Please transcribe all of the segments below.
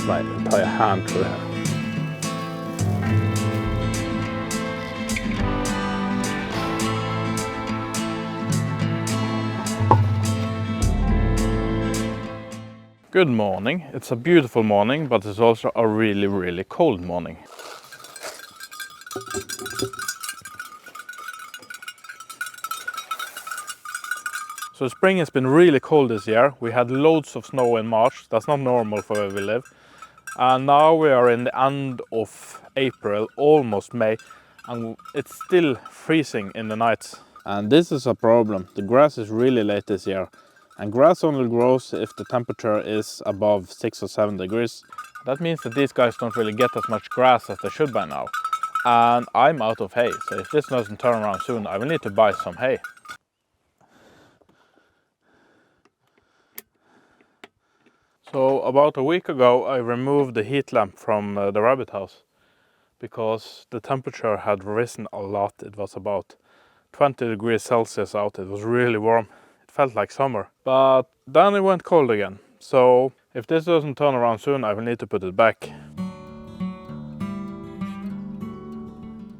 my entire hand through here. Good morning. It's a beautiful morning, but it's also a really cold morning. So spring has been really cold this year. We had loads of snow in March. That's not normal for where we live. And now we are in the end of April, almost May, and it's still freezing in the nights. And this is a problem. The grass is really late this year. And grass only grows if the temperature is above 6 or 7 degrees. That means that these guys don't really get as much grass as they should by now. And I'm out of hay, so if this doesn't turn around soon, I will need to buy some hay. So about a week ago I removed the heat lamp from the rabbit house because the temperature had risen a lot. It was about 20 degrees Celsius out. It was really warm. It felt like summer. But then it went cold again. So if this doesn't turn around soon, I will need to put it back.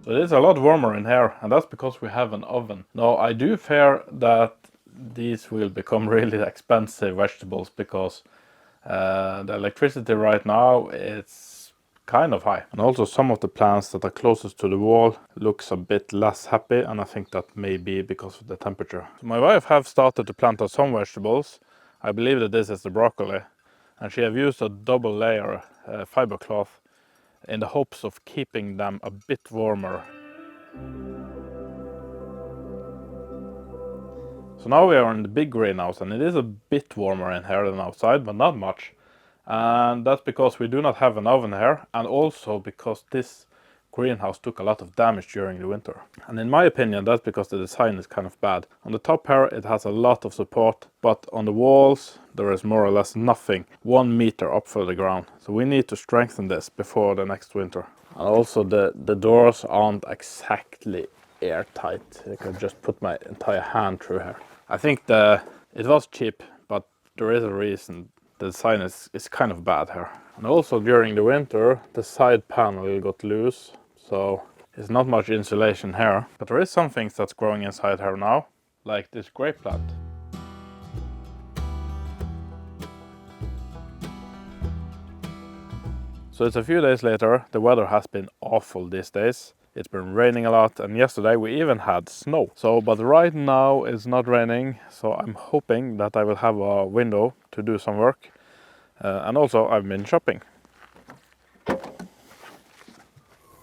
So it is a lot warmer in here, and that's because we have an oven. Now I do fear that these will become really expensive vegetables because the electricity right now it's kind of high, and also some of the plants that are closest to the wall looks a bit less happy, and I think that may be because of the temperature. So my wife have started to plant out some vegetables. I believe that this is the broccoli, and she have used a double layer fiber cloth in the hopes of keeping them a bit warmer. So now we are in the big greenhouse, and it is a bit warmer in here than outside, but not much. And that's because we do not have an oven here, and also because this greenhouse took a lot of damage during the winter. And in my opinion, that's because the design is kind of bad. On the top here it has a lot of support, but on the walls there is more or less nothing 1 meter up from the ground. So we need to strengthen this before the next winter. And also the doors aren't exactly airtight. I can just put my entire hand through here. I think it was cheap, but there is a reason. The design is kind of bad here. And also during the winter the side panel got loose, so it's not much insulation here. But there is some things that's growing inside here now, like this grape plant. So it's a few days later. The weather has been awful these days. It's been raining a lot, and yesterday we even had snow. But right now it's not raining, so I'm hoping that I will have a window to do some work. And also I've been shopping.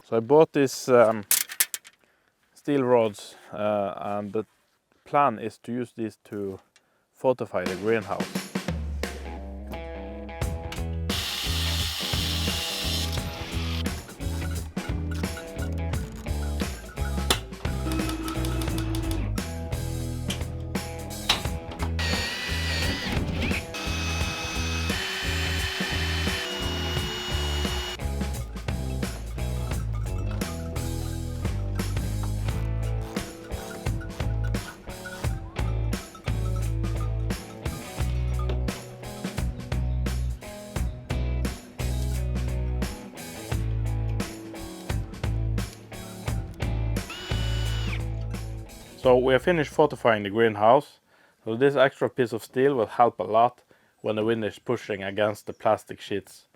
So I bought these steel rods, and the plan is to use these to fortify the greenhouse. So we have finished fortifying the greenhouse. So this extra piece of steel will help a lot when the wind is pushing against the plastic sheets.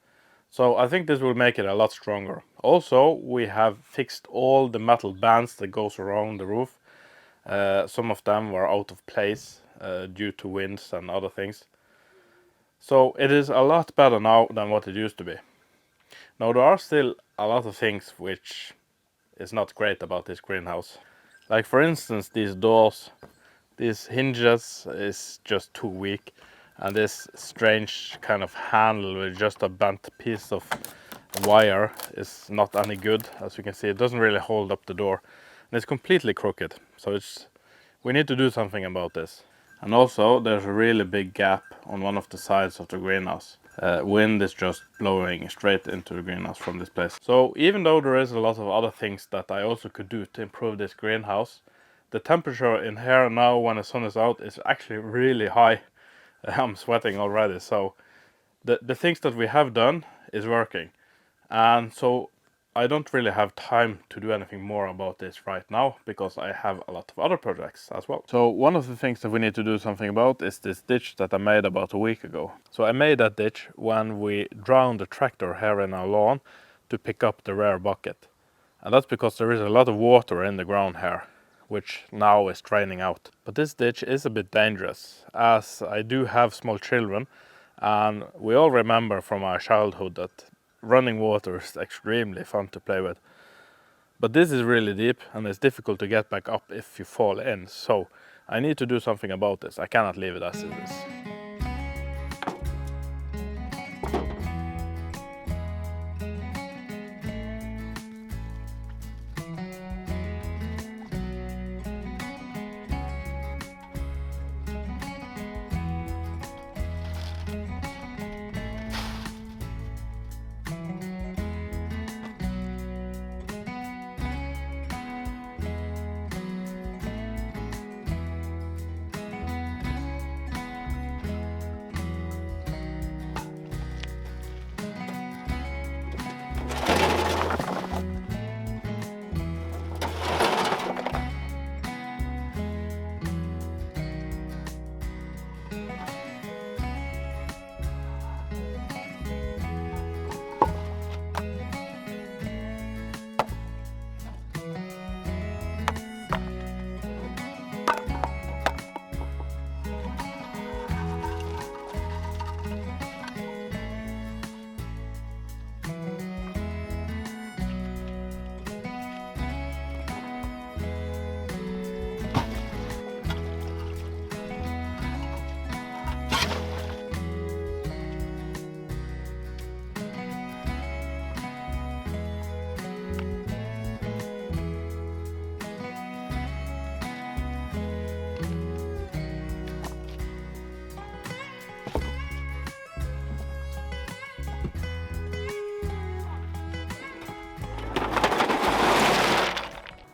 So I think this will make it a lot stronger. Also, we have fixed all the metal bands that goes around the roof. Some of them were out of place due to winds and other things. So it is a lot better now than what it used to be. Now there are still a lot of things which is not great about this greenhouse. Like for instance these doors, these hinges is just too weak, and this strange kind of handle with just a bent piece of wire is not any good. As you can see, it doesn't really hold up the door, and it's completely crooked. So we need to do something about this. And also there's a really big gap on one of the sides of the greenhouse. Wind is just blowing straight into the greenhouse from this place. So even though there is a lot of other things that I also could do to improve this greenhouse, the temperature in here now when the sun is out is actually really high. I'm sweating already, so the things that we have done is working, and so I don't really have time to do anything more about this right now because I have a lot of other projects as well. So one of the things that we need to do something about is this ditch that I made about a week ago. So I made that ditch when we drowned the tractor here in our lawn to pick up the rare bucket. And that's because there is a lot of water in the ground here, which now is draining out. But this ditch is a bit dangerous, as I do have small children, and we all remember from our childhood that running water is extremely fun to play with. But this is really deep and it's difficult to get back up if you fall in, so I need to do something about this. I cannot leave it as it is.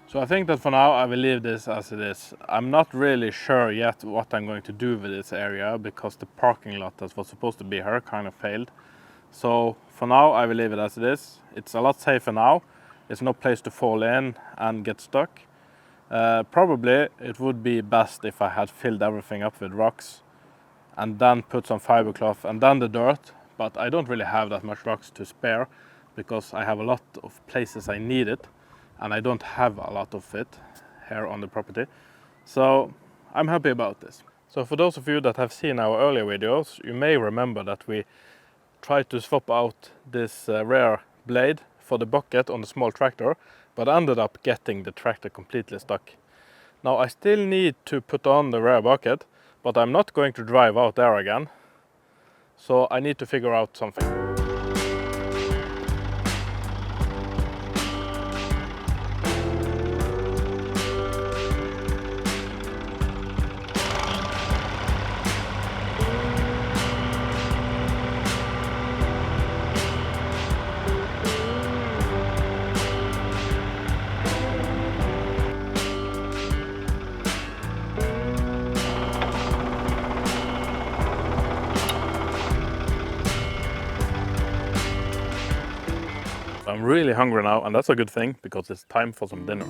So I think that for now I will leave this as it is. I'm not really sure yet what I'm going to do with this area because the parking lot that was supposed to be here kind of failed. So for now I will leave it as it is. It's a lot safer now. It's no place to fall in and get stuck. Probably it would be best if I had filled everything up with rocks and then put some fibercloth and then the dirt, but I don't really have that much rocks to spare because I have a lot of places I need it and I don't have a lot of it here on the property. So I'm happy about this. So for those of you that have seen our earlier videos, you may remember that we tried to swap out this rear blade for the bucket on the small tractor, but ended up getting the tractor completely stuck. Now I still need to put on the rear bucket, but I'm not going to drive out there again. So I need to figure out something. I'm really hungry now, and that's a good thing because it's time for some dinner.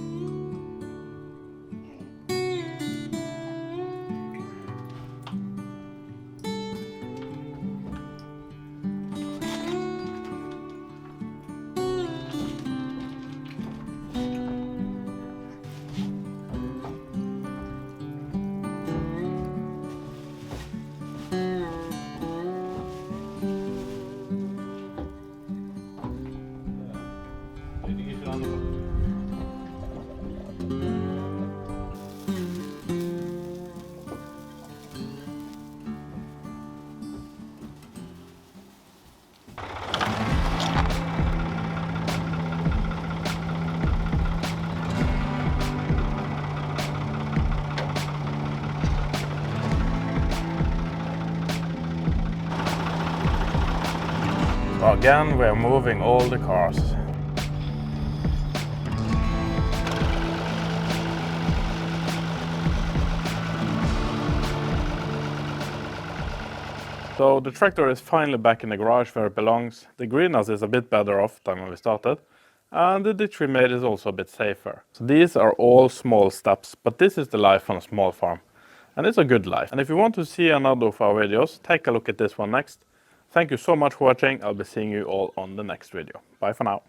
Again, we're moving all the cars. So the tractor is finally back in the garage where it belongs. The greenhouse is a bit better off than when we started. And the ditch we made is also a bit safer. So these are all small steps, but this is the life on a small farm. And it's a good life. And if you want to see another of our videos, take a look at this one next. Thank you so much for watching. I'll be seeing you all on the next video. Bye for now.